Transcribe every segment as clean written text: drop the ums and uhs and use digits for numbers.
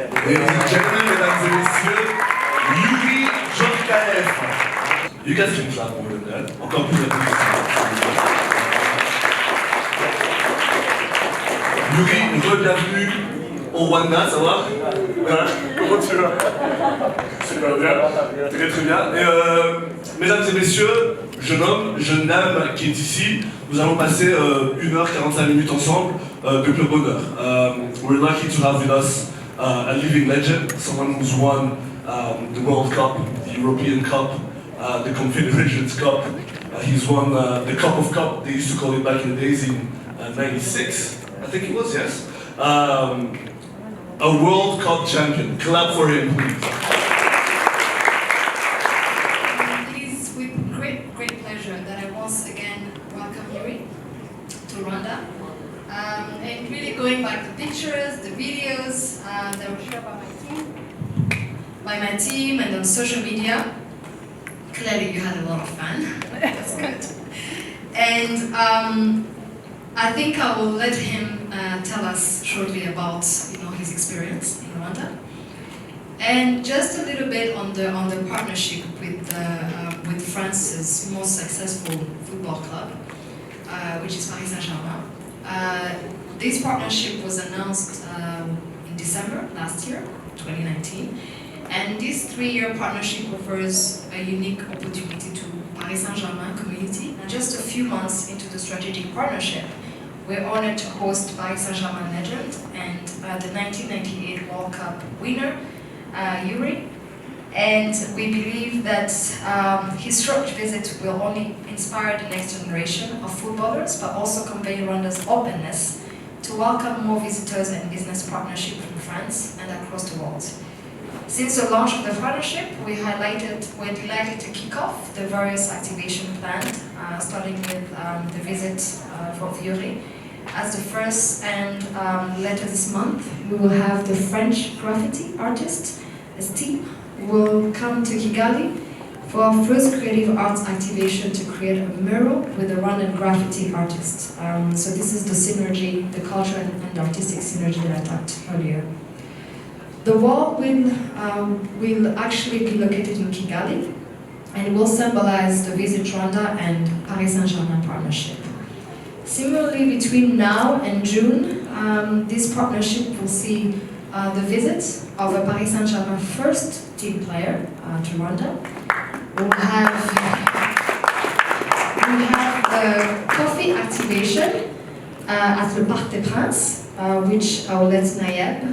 Ladies and gentlemen, mesdames et messieurs, Youri Djorkaeff. You guys can clap more than that. Encore plus applaudissements. Youri, bienvenue au Rwanda, ça va? Comment tu vas? Super bien, très bien. Et mesdames et messieurs, jeune homme, jeune dame qui est ici, nous allons passer 1h45 minutes ensemble de pur bonheur. We're lucky to have with us a living legend, someone who's won the World Cup, the European Cup, the Confederations Cup. He's won the Cup of Cup, they used to call it back in the days in '96, I think it was, yes. A World Cup champion. Clap for him, please. It is with great pleasure that I once again welcome Youri to Rwanda. And really going back the pictures, the videos that were shared by my team and on social media. Clearly you had a lot of fun. That's good. And I think I will let him tell us shortly about his experience in Rwanda, and just a little bit on the partnership with France's most successful football club, which is Paris Saint Germain. This partnership was announced in December last year, 2019, and this 3-year partnership offers a unique opportunity to Paris Saint Germain community. And just a few months into the strategic partnership, we're honored to host Paris Saint Germain legend and the 1998 World Cup winner, Youri. And we believe that his short visit will only inspire the next generation of footballers, but also convey Rwanda's openness to welcome more visitors and business partnership from France and across the world. Since the launch of the partnership, we're delighted to kick off the various activation planned, starting with the visit for Youri. As the first and later this month, we will have the French graffiti artist, Steve, will come to Kigali for our first creative arts activation to create a mural with a Rwandan graffiti artist. So this is the synergy, the cultural and artistic synergy that I talked earlier. The wall will actually be located in Kigali and will symbolize the Visit Rwanda and Paris Saint Germain partnership. Similarly, between now and June, this partnership will see the visit of a Paris Saint Germain first team player to Rwanda. We'll have the coffee activation at Le Parc des Princes, which I will let Nayeb,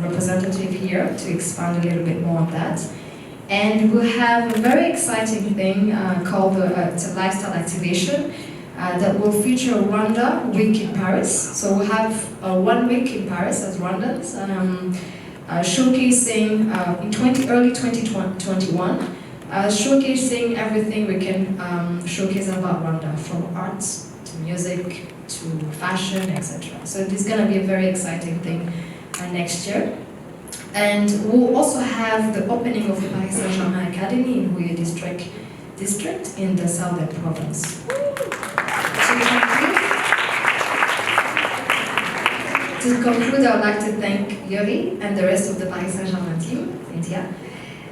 representative here, to expand a little bit more on that. And we'll have a very exciting thing called it's a lifestyle activation that will feature Rwanda Week in Paris. So we'll have 1 week in Paris as Rwandans, showcasing in early 2021, showcasing everything we can showcase about Rwanda, from arts to music to fashion, etc. So this is going to be a very exciting thing next year. And we'll also have the opening of the Paris Saint Germain Academy in Huye district in the southern province. To conclude, I would like to thank Youri and the rest of the Paris Saint Germain team, India,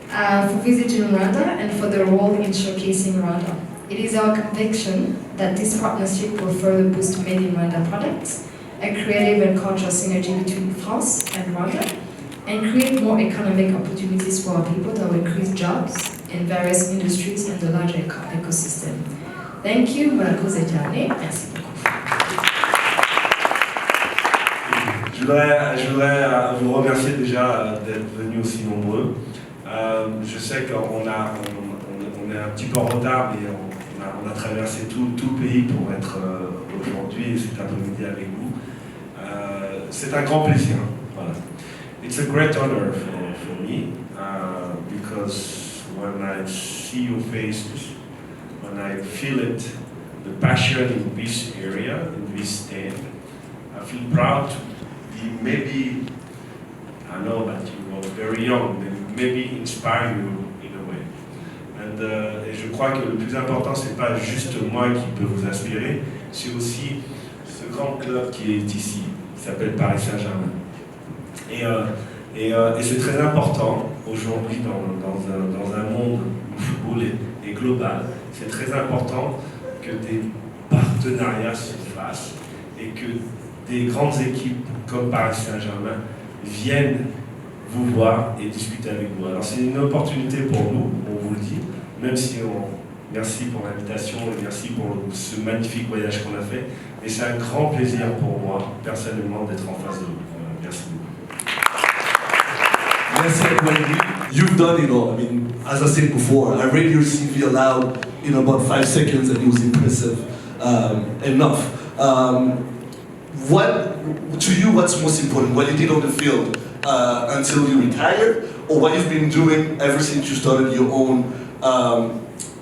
for visiting Rwanda and for their role in showcasing Rwanda. It is our conviction that this partnership will further boost made in Rwanda products, a creative and cultural synergy between France and Rwanda, and create more economic opportunities for our people that will increase jobs in various industries and the larger ecosystem. Thank you, merci beaucoup. Je voudrais vous remercier déjà d'être venus aussi nombreux. Je sais qu'on est un petit peu en retard, mais on a traversé tout le pays pour être aujourd'hui et cet après-midi avec vous. C'est un grand plaisir. Voilà. It's a great honor for me because when I see your faces, when I feel it, the passion in this area, in this state, I feel proud to be maybe, I know that you are very young, maybe inspire you in a way. Et je crois que le plus important, c'est pas juste moi qui peux vous inspirer, c'est aussi ce grand club qui est ici, qui s'appelle Paris Saint Germain. Et c'est très important aujourd'hui dans un monde où le football est global. C'est très important que des partenariats se fassent et que des grandes équipes comme Paris Saint Germain viennent vous voir et discuter avec vous. Alors c'est une opportunité pour nous, on vous le dit, même si merci pour l'invitation et merci pour ce magnifique voyage qu'on a fait. Et c'est un grand plaisir pour moi, personnellement, d'être en face de vous. Merci beaucoup. Merci everybody. You've done it all. I mean, as I said before, I read your CV aloud in about 5 seconds and it was impressive enough. To you, what's most important? What you did on the field until you retired, or what you've been doing ever since you started your own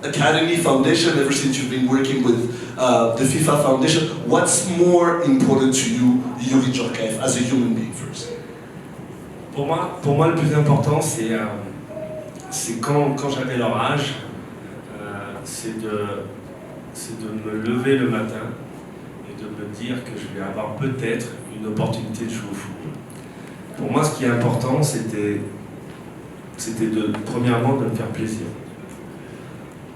academy foundation, ever since you've been working with the FIFA Foundation? What's more important to you, Youri Djorkaeff, as a human being first? Pour moi, le plus important, c'est quand j'avais leur âge, c'est de me lever le matin et de me dire que je vais avoir peut-être une opportunité de jouer au football. Pour moi, ce qui est important, c'était premièrement de me faire plaisir.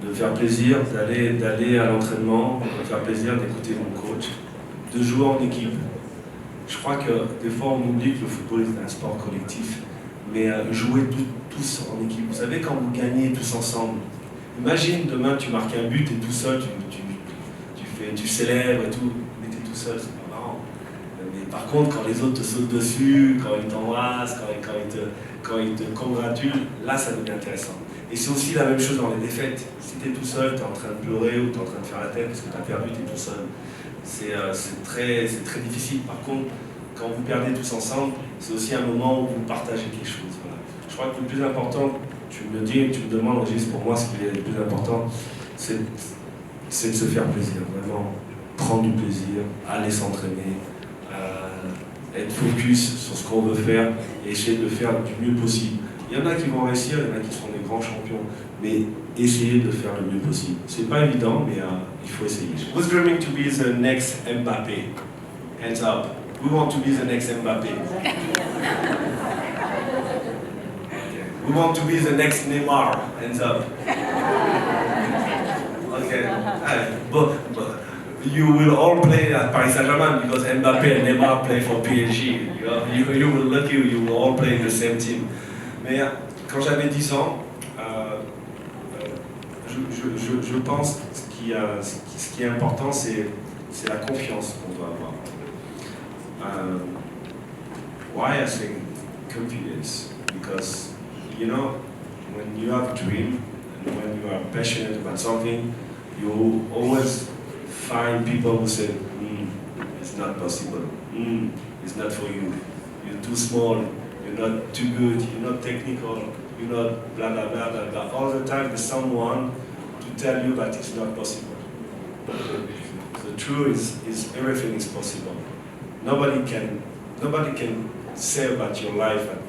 De me faire plaisir d'aller à l'entraînement, de me faire plaisir d'écouter mon coach, de jouer en équipe. Je crois que des fois on oublie que le football est un sport collectif, mais jouer tous en équipe. Vous savez, quand vous gagnez tous ensemble, imagine demain tu marques un but et tout seul tu célèbres et tout, mais tu es tout seul, c'est pas marrant. Mais par contre, quand les autres te sautent dessus, quand ils t'embrassent, quand ils te congratulent, là ça devient intéressant. Et c'est aussi la même chose dans les défaites. Si tu es tout seul, tu es en train de pleurer ou tu es en train de faire la tête parce que tu as perdu, tu es tout seul. C'est très difficile. Par contre, quand vous perdez tous ensemble, c'est aussi un moment où vous partagez quelque chose. Voilà. Je crois que le plus important, tu me demandes, Régis, pour moi, ce qui est le plus important, c'est de se faire plaisir, vraiment prendre du plaisir, aller s'entraîner, être focus sur ce qu'on veut faire et essayer de le faire du mieux possible. Il y en a qui vont réussir, il y en a qui seront des grands champions, mais essayez de faire le mieux possible. C'est pas évident, mais il faut essayer. Who's dreaming to be the next Mbappé? Hands up. We want to be the next Mbappé. Okay. We want to be the next Neymar. Hands up. Okay. But you will all play at Paris Saint Germain because Mbappé and Neymar play for PSG. You will lucky you will all play in the same team. Mais quand j'avais 10 ans, je pense que ce qui est important, c'est la confiance qu'on doit avoir. Why I say confidence? Because, you know, when you have a dream and when you are passionate about something, you always find people who say, it's not possible, it's not for you, you're too small, you're not too good, you're not technical, you're not blah blah blah blah blah. All the time there's someone to tell you that it's not possible. The truth is everything is possible. Nobody can say about your life that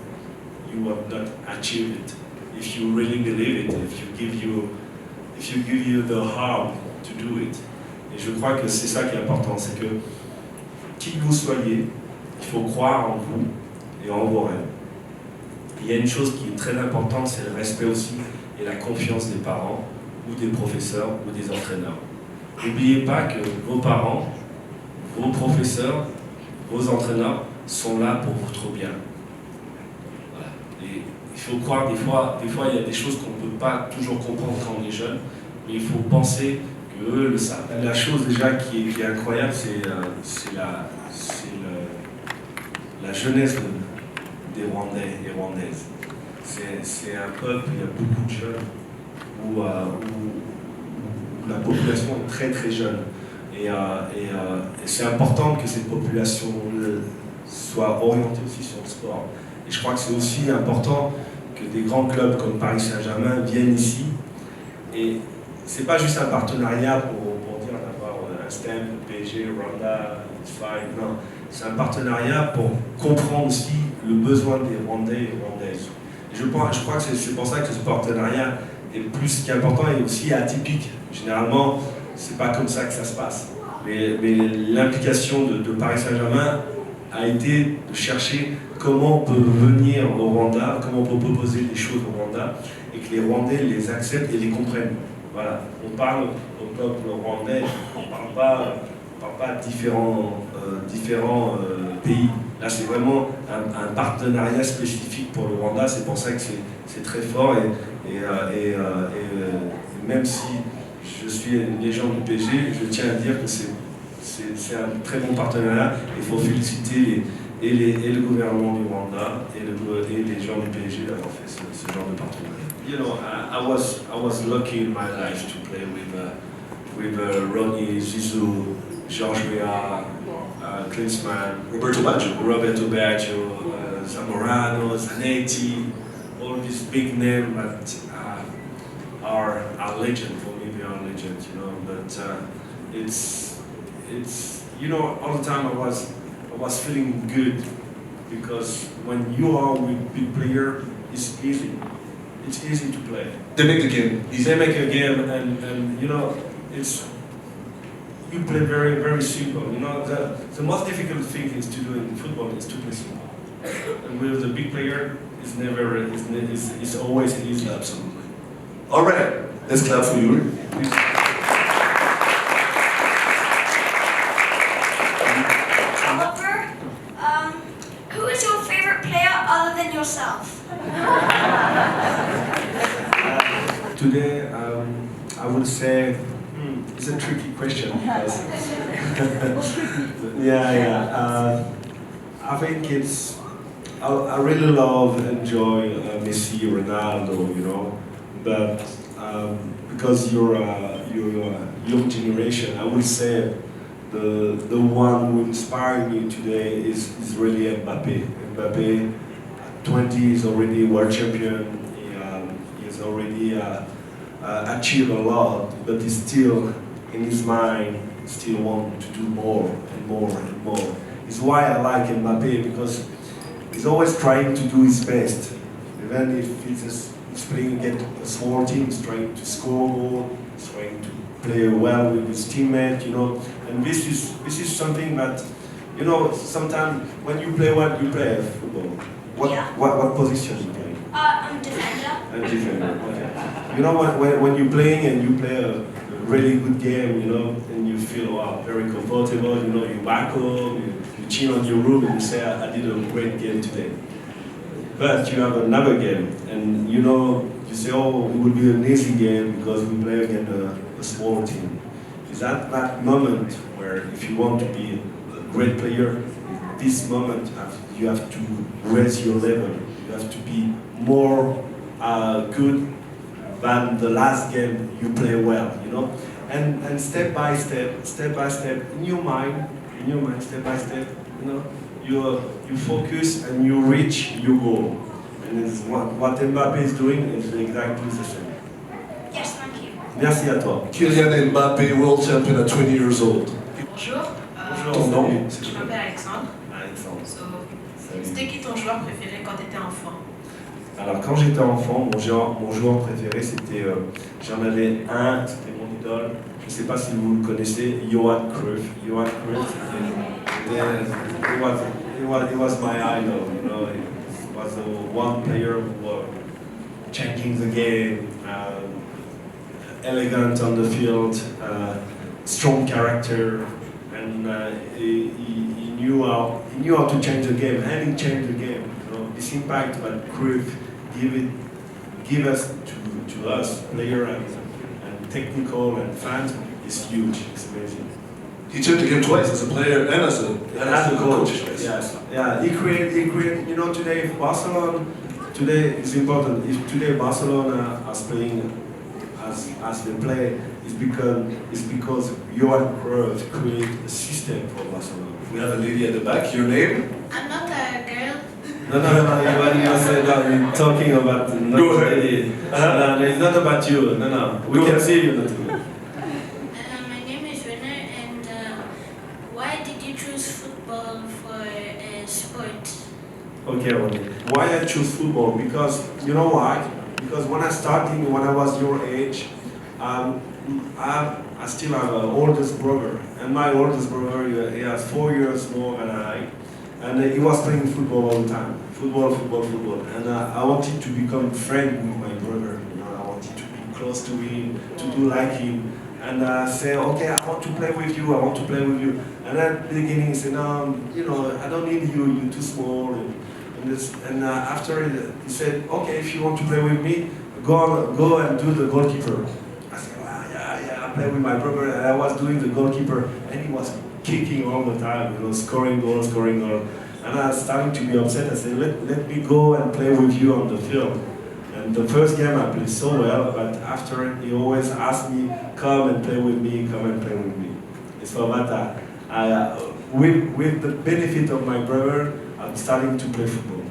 you have not achieved it. If you really believe it, if you give you the heart to do it. Et je crois que c'est ça qui est important, c'est que qui que vous soyez, il faut croire en vous et en vos rêves. Il y a une chose qui est très importante, c'est le respect aussi et la confiance des parents ou des professeurs ou des entraîneurs. N'oubliez pas que vos parents, vos professeurs, vos entraîneurs sont là pour votre bien. Voilà. Et il faut croire, des fois il y a des choses qu'on ne peut pas toujours comprendre quand on est jeune, mais il faut penser qu'eux le savent. La chose déjà qui est incroyable, c'est la jeunesse des Rwandais et Rwandaises. C'est un peuple, il y a beaucoup de jeunes où la population est très très jeune. Et c'est important que cette population soit orientée aussi sur le sport. Et je crois que c'est aussi important que des grands clubs comme Paris Saint Germain viennent ici. Et c'est pas juste un partenariat pour dire d'avoir un stamp, PSG, Rwanda, it's fine. Non, c'est un partenariat pour comprendre aussi le besoin des Rwandais et Rwandaises. Et je crois que c'est pour ça que ce partenariat est plus qu'important et aussi atypique. Généralement, c'est pas comme ça que ça se passe. Mais l'implication de Paris Saint Germain a été de chercher comment on peut venir au Rwanda, comment on peut proposer des choses au Rwanda et que les Rwandais les acceptent et les comprennent. Voilà, on parle au peuple rwandais, on ne parle pas de différents pays. Là, c'est vraiment un partenariat spécifique pour le Rwanda, c'est pour ça que c'est très fort et même si je suis une légende du PSG, je tiens à dire que c'est un très bon partenariat. Il faut féliciter le gouvernement du Rwanda et les gens du PSG d'avoir fait ce genre de partenariat. You know, I was lucky in my life to play with Ronnie, Zizou, Georges Weah, Klinsmann, Roberto Baggio, Zamorano, Zanetti, all these big names that are legend for me. They are legends, you know. But it's you know, all the time I was feeling good because when you are with big player, it's easy. It's easy to play. They make the game easy. They make a game, and you know, you play very, very simple. You know, the most difficult thing is to do in football is to play simple. And with the big player, it's always easy. Absolutely. All right, let's clap for Youri. Oliver, who is your favorite player other than yourself? Today, I would say it's a tricky question because I think I really love, enjoy Messi, Ronaldo, you know, but because you're a young generation, I would say the one who inspired me today is really Mbappé. Mbappé, at 20, is already world champion. He's already achieved a lot, but he's still, in his mind, still want to do more and more and more. It's why I like Mbappé, because he's always trying to do his best. Even if he's playing against a small team, he's trying to score goal, he's trying to play well with his teammate, you know. And this is something that, you know, sometimes when you play football, what position you play? I'm defender. Defender. Okay. You know when you're playing and you play a really good game, you know, and you feel very comfortable, you know, you back home, you chill on your room and you say, I did a great game today. But you have another game and you know, you say, oh, it will be an easy game because we play against a small team. Is that moment where if you want to be a great player, this moment you have to raise your level. You have to be more good than the last game you play well, you know. And step by step, in your mind, step by step, you know, you focus and you reach your goal. And it's what Mbappé is doing is exactly the same. Yes, thank you. Merci à toi. Kylian Mbappé, world champion at 20 years old. Bonjour, Ton nom? je m'appelle Alexandre. Alexandre. C'était qui ton joueur préféré quand tu étais enfant? Alors quand j'étais enfant, mon joueur préféré c'était, j'en avais un, c'était mon idole, je ne sais pas si vous le connaissez, Youri Djorkaeff. Youri Djorkaeff, he was my idol, you know, he was the one player who was changing the game, elegant on the field, strong character, and he knew how to change the game, and he changed the game. This impact that Cruyff give us to us, player and technical and fans, is huge. It's amazing. He changed the game twice as a player and as a coach. Yes. Yeah. He create. You know, today Barcelona. Today is important. If today Barcelona is playing as they play, it's because Youri Djorkaeff created a system for Barcelona. We have a lady at the back. Your name? I'm not a girl. No, you're talking about not Go ahead. lady. No, it's not about you. No. We Go can ahead. see you. My name is Rene, and why did you choose football for a sport? Okay, Ronnie. Why I choose football? Because you know why? Because when I was your age, I still have an oldest brother, and my oldest brother he has 4 years more than I. And he was playing football all the time. Football, football, football. And I wanted to become friend with my brother. You know, I wanted to be close to him, to do like him. And say, okay, I want to play with you, I want to play with you. And at the beginning he said, no, you know, I don't need you, you're too small. And after he said, okay, if you want to play with me, go and do the goalkeeper. I said, well, yeah, I play with my brother, and I was doing the goalkeeper, and he was kicking all the time, you know, scoring goals. And I was starting to be upset. I said, let me go and play with you on the field. And the first game I played so well, but after he always asked me, come and play with me, come and play with me. So that with the benefit of my brother, I'm starting to play football.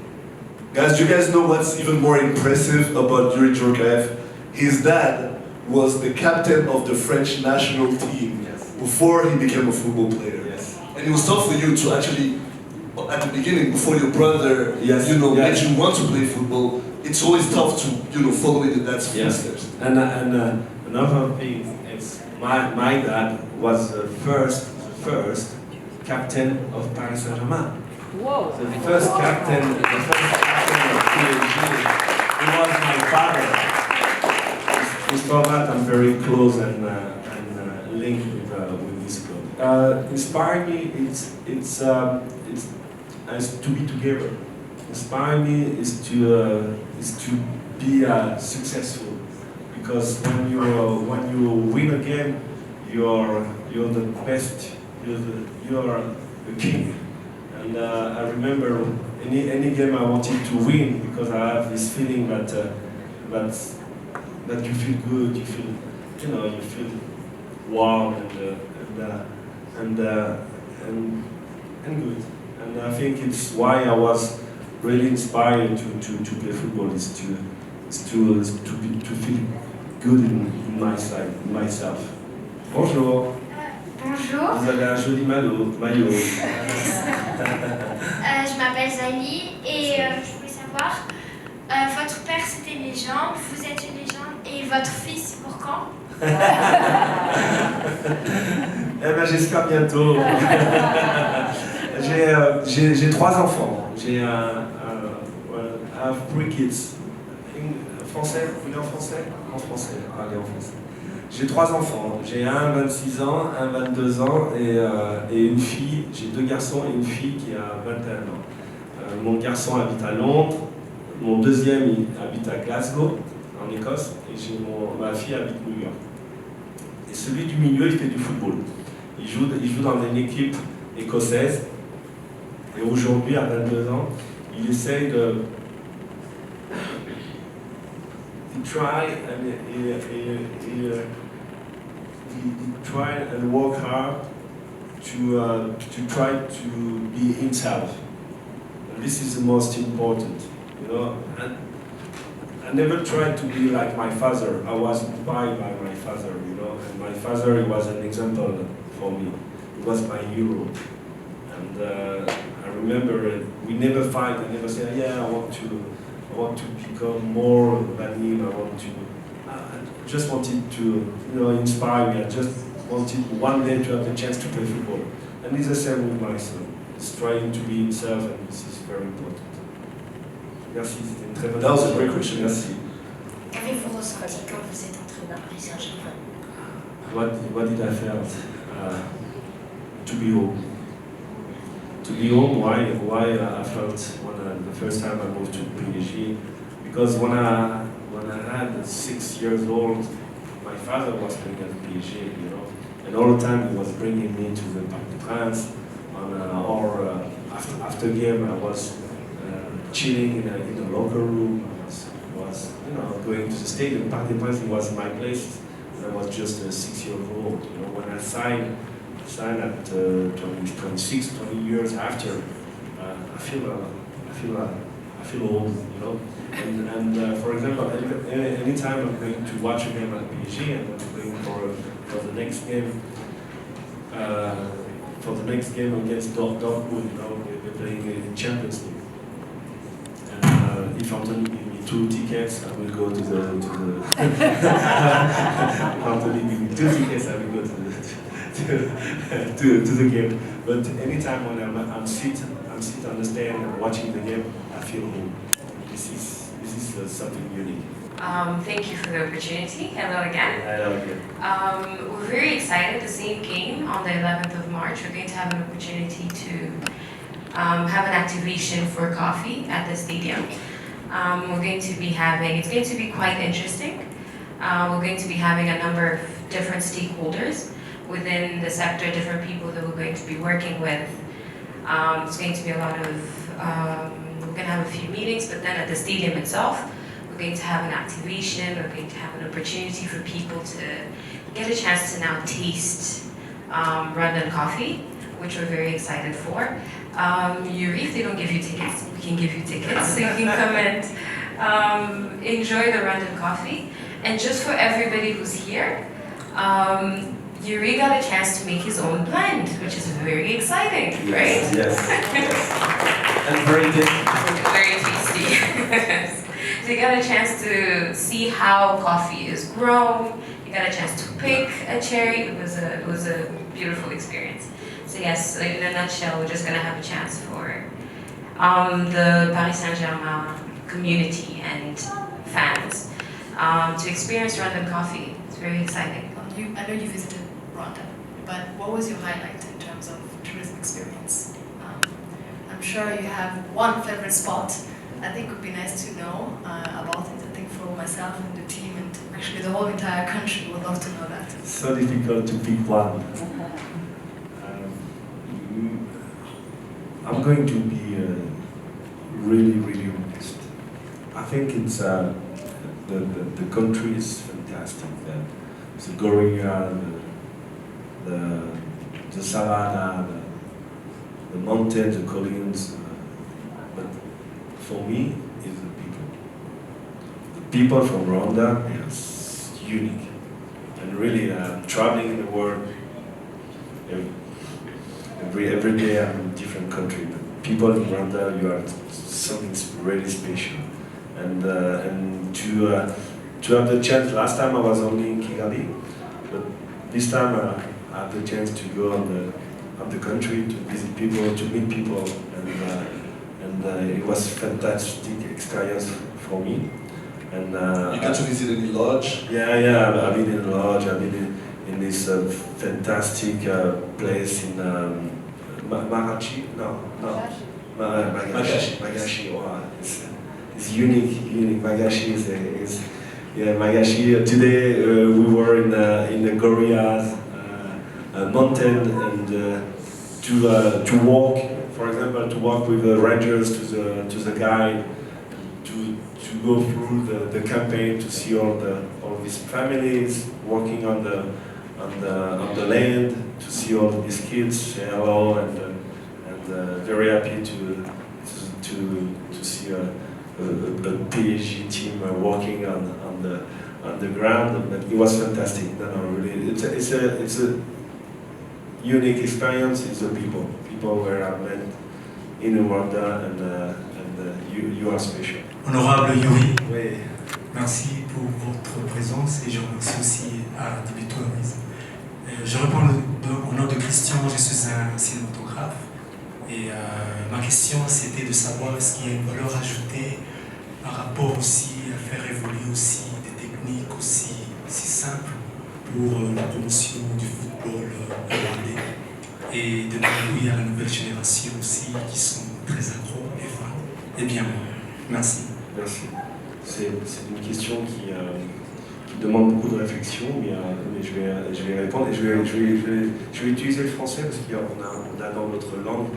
Guys, do you guys know what's even more impressive about Youri Djorkaeff? His dad was the captain of the French national team before he became a football player. Yes. And it was tough for you to actually, at the beginning, before your brother, made you want to play football. It's always tough to, follow in the dad's footsteps. And another thing is, my dad was the first captain of Paris Saint Germain. Whoa! So the first captain of PSG, he was my father. For that, I'm very close and linked with this club. Inspire me, it's to be together. Inspire me is to be successful, because when you win a game, you're the best. You're the king. And I remember any game I wanted to win, because I have this feeling that you feel good, you feel warm and good. And I think it's why I was really inspired to play football, is to feel good in myself. Bonjour. Bonjour. Vous avez un joli maillot. Je m'appelle Zali et je voulais savoir, votre père c'était une légende, vous êtes une légende, et votre fils pour quand? Eh ben, j'espère bientôt. J'ai 3 enfants. J'ai I have 3 kids. Français, vous voulez en français? En français, allez en français. J'ai 3 enfants. J'ai un 26 ans, un 22 ans et une fille. J'ai 2 garçons et une fille qui a 21 ans. Mon garçon habite à Londres. Mon deuxième il habite à Glasgow, en Écosse. Et ma fille habite à New York. Et celui du milieu, il fait du football. Il joue dans une équipe écossaise. Et aujourd'hui, à 22 ans, il essaye de try and work hard to try to be himself. And this is the most important, And I never tried to be like my father. I was inspired by my father, And my father was an example for me. He was my hero. And I remember we never fight. I never say, yeah, I want to become more than him. I just wanted to, inspire me. I just wanted one day to have the chance to play football. And it's the same with my son. He's trying to be himself, and this is very important. Merci, c'était une très bonne That was a great question. Merci. Qu'avez-vous ressenti quand vous êtes entré dans Paris Saint Germain? What did I feel? To be home. To be home, why I felt the first time I moved to PSG, because when I had 6 years old, my father was playing at PSG, and all the time he was bringing me to the Parc des Princes, or after game I was chilling in the locker room. I was going to the stadium. Parc des Princes was my place. I was just 6 years old. When I signed at 26, 20 years after, I feel old, And for example, anytime I'm going to watch a game at PSG, and I'm going for the next game, against Dortmund, we're playing in Champions League. And if Anthony gives me 2 tickets, I will go to the. If Anthony gives me 2 tickets, I will go to to the game. But anytime when I'm sit on the stand and watching the game, I feel home. This is something unique. Thank you for the opportunity. Hello again. Hello again. We're very excited. The same game on the 11th of March. We're going to have an opportunity to have an activation for coffee at the stadium. We're going to be having, it's going to be quite interesting. We're going to be having a number of different stakeholders within the sector, different people that we're going to be working with. It's going to be a lot of, we're going to have a few meetings, but then at the stadium itself, we're going to have an activation, we're going to have an opportunity for people to get a chance to now taste Rwandan coffee, which we're very excited for. Youri, if they don't give you tickets, we can give you tickets, so you can come and enjoy the Rwandan coffee. And just for everybody who's here, Youri got a chance to make his own blend, which is very exciting, right? Yes. And very tasty. Very tasty. So you got a chance to see how coffee is grown. You got a chance to pick a cherry. It was a beautiful experience. So yes, in a nutshell, we're just gonna have a chance for the Paris Saint Germain community and fans to experience Rwandan coffee. It's very exciting. I know you visited Rwanda, but what was your highlight in terms of tourism experience? I'm sure you have one favorite spot. I think it would be nice to know about it. I think for myself and the team and actually the whole entire country would love to know that. It's so difficult to pick one. I'm going to be really, really honest. I think it's the country is fantastic. The gorilla, the savannah, the mountains, the collines. But for me, it's the people. The people from Rwanda is unique. And really, traveling in the world, every day I'm in a different country. But people in Rwanda, you are something really special. And to have the chance, last time I was only in Kigali, but this time I have the chance to go on the country, to visit people, to meet people, and it was a fantastic experience for me. And You got to visit any lodge? Yeah, I've been in a lodge, I've been in this fantastic place in Magashi. Wow, it's unique. Magashi is Magashi. Today we were in the Gorillas mountain and to walk, for example, to walk with the rangers to the guide, to go through the campaign, to see all these families working on the land, to see all these kids say hello and very happy to see a PSG team working on the ground. But it was fantastic. No, really, it's a unique experience. It's the people where I met in Rwanda, and you are special. Honorable Youri, Oui. merci pour votre présence et je remercie aussi à DB Tourisme. Je réponds au nom de Christian, je suis un cinématographe et ma question c'était de savoir est-ce qu'il y a une valeur ajoutée par rapport aussi à faire évoluer aussi des techniques aussi si simples pour la promotion du football rwandais et de donner à la nouvelle génération aussi qui sont très accros et fans. Eh bien, merci. Merci. C'est une question qui demande beaucoup de réflexion, mais je vais répondre et je vais utiliser le français parce qu'on a dans notre langue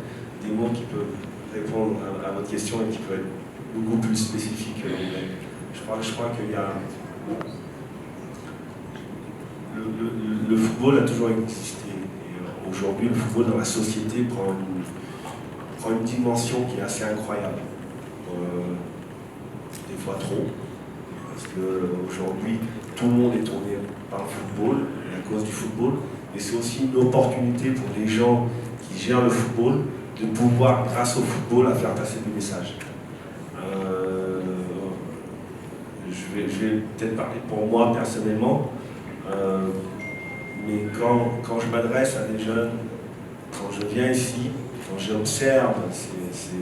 des mots qui peuvent répondre à votre question et qui peuvent être beaucoup plus spécifiques que l'anglais. Je crois qu'il y a... Le football a toujours existé. Et aujourd'hui, le football dans la société prend une dimension qui est assez incroyable. Des fois trop. Parce qu'aujourd'hui, tout le monde est tourné par le football, et à cause du football. Mais c'est aussi une opportunité pour les gens qui gèrent le football de pouvoir, grâce au football, à faire passer des messages. Je vais peut-être parler pour moi personnellement. Mais quand je m'adresse à des jeunes, quand je viens ici, quand j'observe ces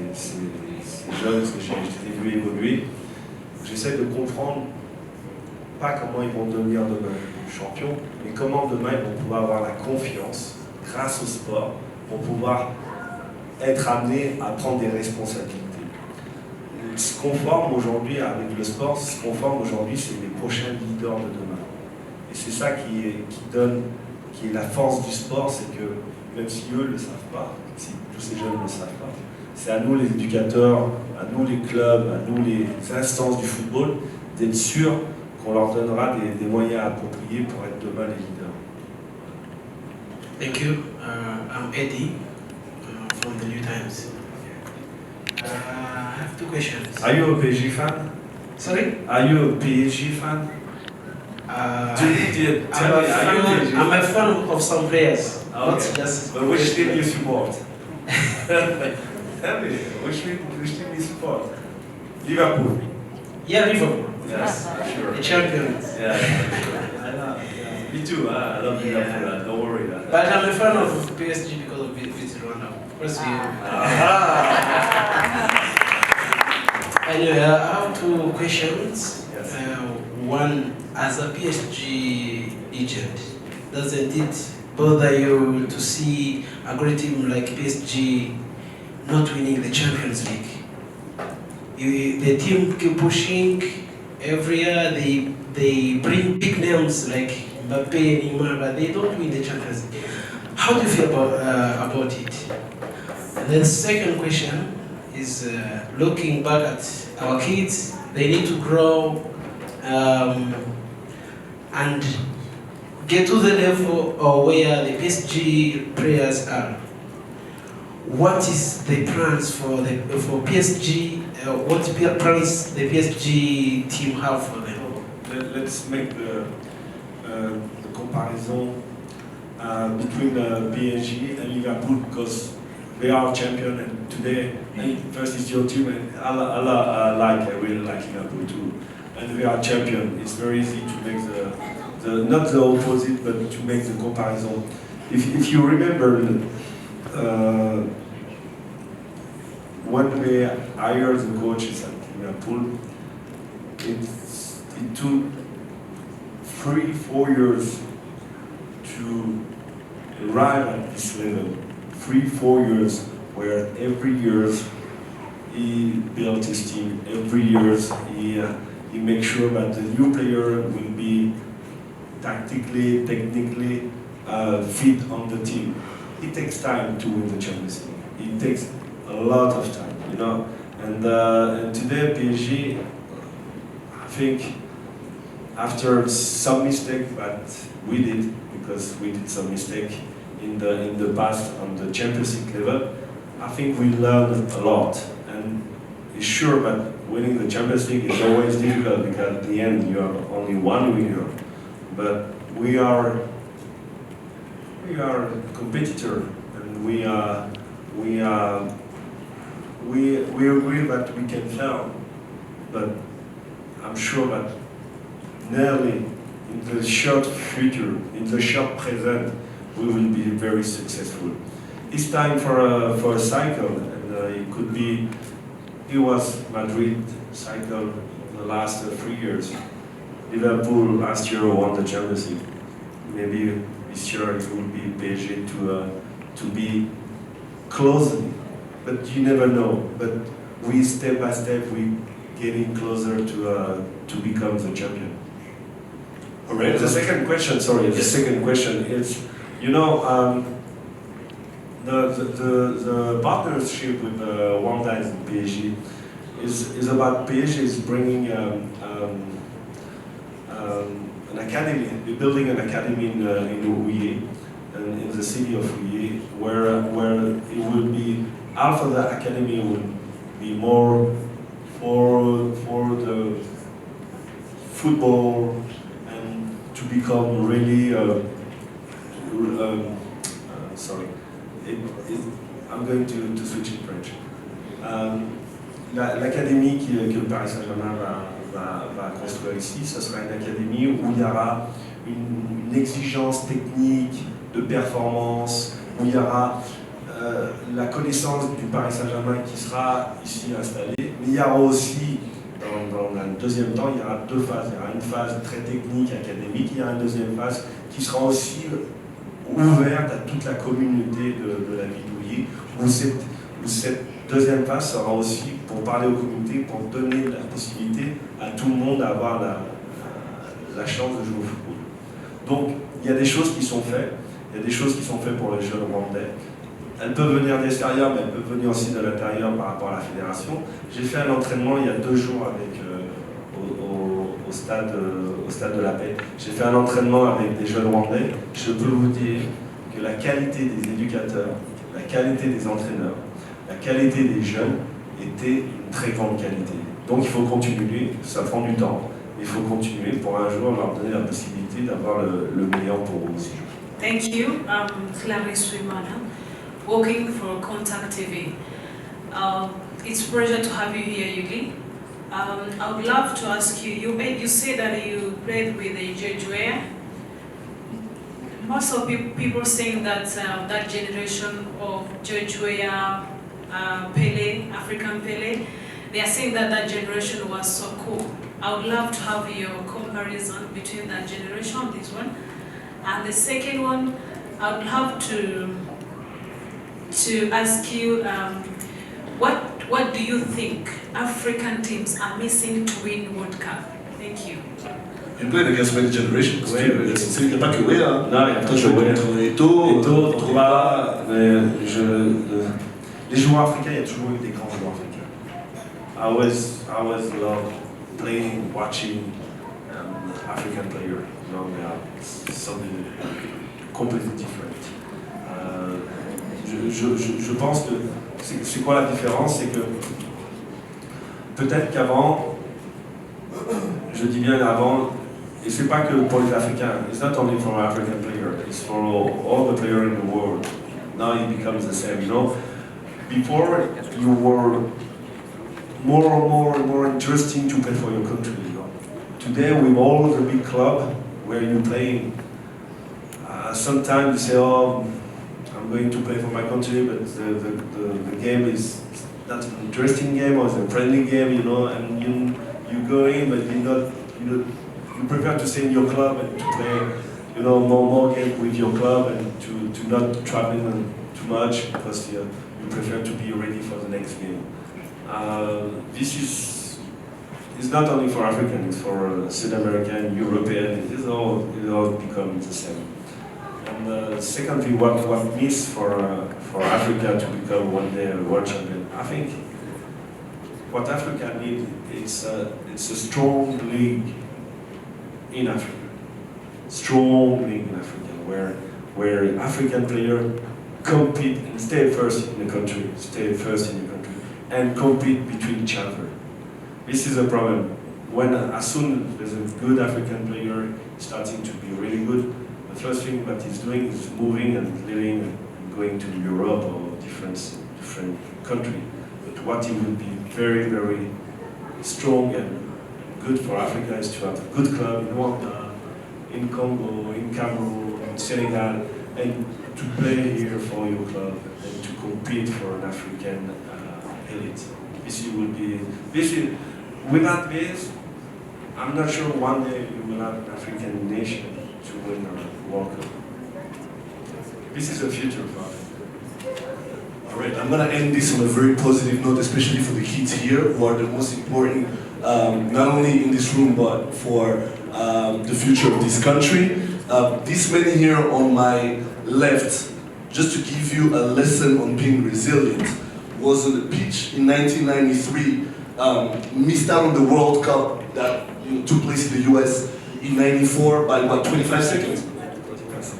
jeunes que j'ai vu évoluer, j'essaie de comprendre pas comment ils vont devenir demain champions, mais comment demain ils vont pouvoir avoir la confiance, grâce au sport, pour pouvoir être amenés à prendre des responsabilités. Ce qu'on forme aujourd'hui avec le sport, ce qu'on forme aujourd'hui, c'est les prochains leaders de demain. Et c'est ça qui est la force du sport, c'est que même si eux ne le savent pas, si tous ces jeunes ne le savent pas, c'est à nous les éducateurs, à nous les clubs, à nous les instances du football, d'être sûrs qu'on leur donnera des moyens appropriés pour être demain les leaders. Thank you. I'm Eddie from the New Times. I have two questions. Are you a PSG fan? Sorry? Are you a PSG fan? I'm a fan of some players. Okay. Not just. But which team you support? Tell me, which team you support? Liverpool. Yeah, Liverpool. Yes, sure. The champions. Yeah, sure. I know. Yeah. Me too. I love Liverpool. Don't worry. But I'm a fan of PSG because of Visit Rwanda. Of course, Anyway, I have two questions. Yes. One, as a PSG agent, does it bother you to see a great team like PSG not winning the Champions League? The team keep pushing every year. They bring big names like Mbappe, Neymar, but they don't win the Champions League. How do you feel about it? And then the second question is looking back at our kids. They need to grow and get to the level where the PSG players are. What is the plans for PSG? What plans the PSG team have for them? Let's make the comparison between PSG and Liverpool, because they are champion, and today first is your team, and I really like Liverpool too, and we are champion. It's very easy to make not the opposite, but to make the comparison. If you remember, when we hired the coaches at Liverpool, it took 3-4 years to arrive at this level. 3-4 years, where every year he built his team. Every year he makes sure that the new player will be tactically, technically fit on the team. It takes time to win the Champions League. It takes a lot of time, you know. And today PSG, I think, after some mistake that we did, because we did some mistake in the past on the Champions League level, I think we learned a lot. And it's sure that winning the Champions League is always difficult, because at the end you are only one winner. But we are a competitor, and we agree that we can fail, but I'm sure that nearly in the short future, in the short present, we will be very successful. It's time for a cycle, and it was Madrid cycle the last 3 years. Liverpool last year won the Champions League. Maybe this year it will be PSG to be closely, but you never know. But we step by step we getting closer to become the champion. Alright. The second question, is, you know, the partnership with Rwanda and PSG is about PSG is bringing an academy, building an academy in Ouye, in the city of Ouye, where it will be half of the academy will be more for the football and to become really sorry. I'm going to switch in French. L'académie que le Paris Saint Germain va construire ici, ce sera une académie où il y aura une exigence technique, de performance, où il y aura la connaissance du Paris Saint Germain qui sera ici installée, mais il y aura aussi, dans un deuxième temps, il y aura deux phases. Il y aura une phase très technique, académique, il y aura une deuxième phase qui sera aussi ouverte à toute la communauté de la Bidouille, où cette deuxième phase sera aussi pour parler aux communautés, pour donner la possibilité à tout le monde d'avoir la chance de jouer au football. Donc, il y a des choses qui sont faites, il y a des choses qui sont faites pour les jeunes rwandais. Elles peuvent venir de l'extérieur, mais elles peuvent venir aussi de l'intérieur par rapport à la fédération. J'ai fait un entraînement il y a 2 jours avec, au stade de la Paix. J'ai fait un entraînement avec des jeunes rwandais. Je peux vous dire que la qualité des éducateurs, la qualité des entraîneurs, la qualité des jeunes était une très grande qualité. Donc il faut continuer, ça prend du temps. Il faut continuer pour un jour leur donner la possibilité d'avoir le meilleur pour eux aussi. Thank you, Clarisse Wimana, working for Contact TV. It's a pleasure to have you here, Youri. I would love to ask you, you say that you played with Youri Djorkaeff. Most of people saying that that generation of Youri Djorkaeff, Pele, African Pele, they are saying that that generation was so cool. I would love to have your comparison between that generation, this one, and the second one. I would love to ask you, what do you think African teams are missing to win World Cup? Thank you. You played against many generations. Oui, oui. Il n'y a pas que Wea. Non, il n'y a pas que Wea. Eto'o, Drogba, les joueurs africains, il y a toujours eu des grands joueurs africains. I always love playing, watching African players. You know, they are something completely different. Je pense que c'est quoi la différence, c'est que peut-être qu'avant, je dis bien avant, et c'est pas que pour les Africains, it's not only for African players, it's for all the players in the world. Now it becomes the same, you know. Before you were more interesting to play for your country, you know. Today with all the big club where you play, sometimes you say, oh, I'm going to play for my country, but the game is not an interesting game or it's a friendly game, you know, and you go in, but you prefer to stay in your club and to play, you know, more games with your club and to not traveling too much because you prefer to be ready for the next game. This is not only for African, it's for South American, European, it all becomes the same. And secondly, what needs for Africa to become one day a world champion? I think what Africa needs it's a strong league in Africa, strong league in Africa where African players compete and stay first in the country, and compete between each other. This is a problem. As soon as there's a good African player starting to be really good, the first thing that he's doing is moving and living and going to Europe or different country. But what he will be very, very strong and good for Africa is to have a good club in Rwanda, in Congo, in Cameroon, in Senegal, and to play here for your club and to compete for an African elite. Without this, I'm not sure one day you will have an African nation to win a World Cup. This is the future for Africa. All right, I'm going to end this on a very positive note, especially for the kids here, who are the most important, not only in this room, but for the future of this country. This man here on my left, just to give you a lesson on being resilient, was on the pitch in 1993, missed out on the World Cup that took place in the US in 94 by what, 25 seconds?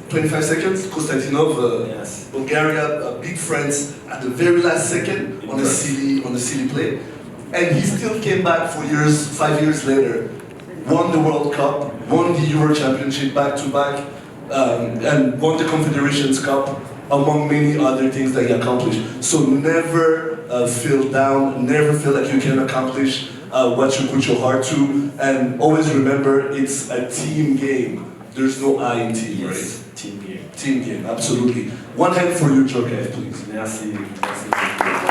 25 seconds, Konstantinov, yes. Bulgaria beat France at the very last second on a silly play. And he still came back 5 years later, won the World Cup, won the Euro Championship back-to-back, and won the Confederations Cup, among many other things that he accomplished. So never feel down, never feel like you can accomplish what you put your heart to, and always remember it's a team game. There's no I in team, Yes, right? team game. Team game, absolutely. One hand for you, Djorkaeff, please. Merci. Merci beaucoup.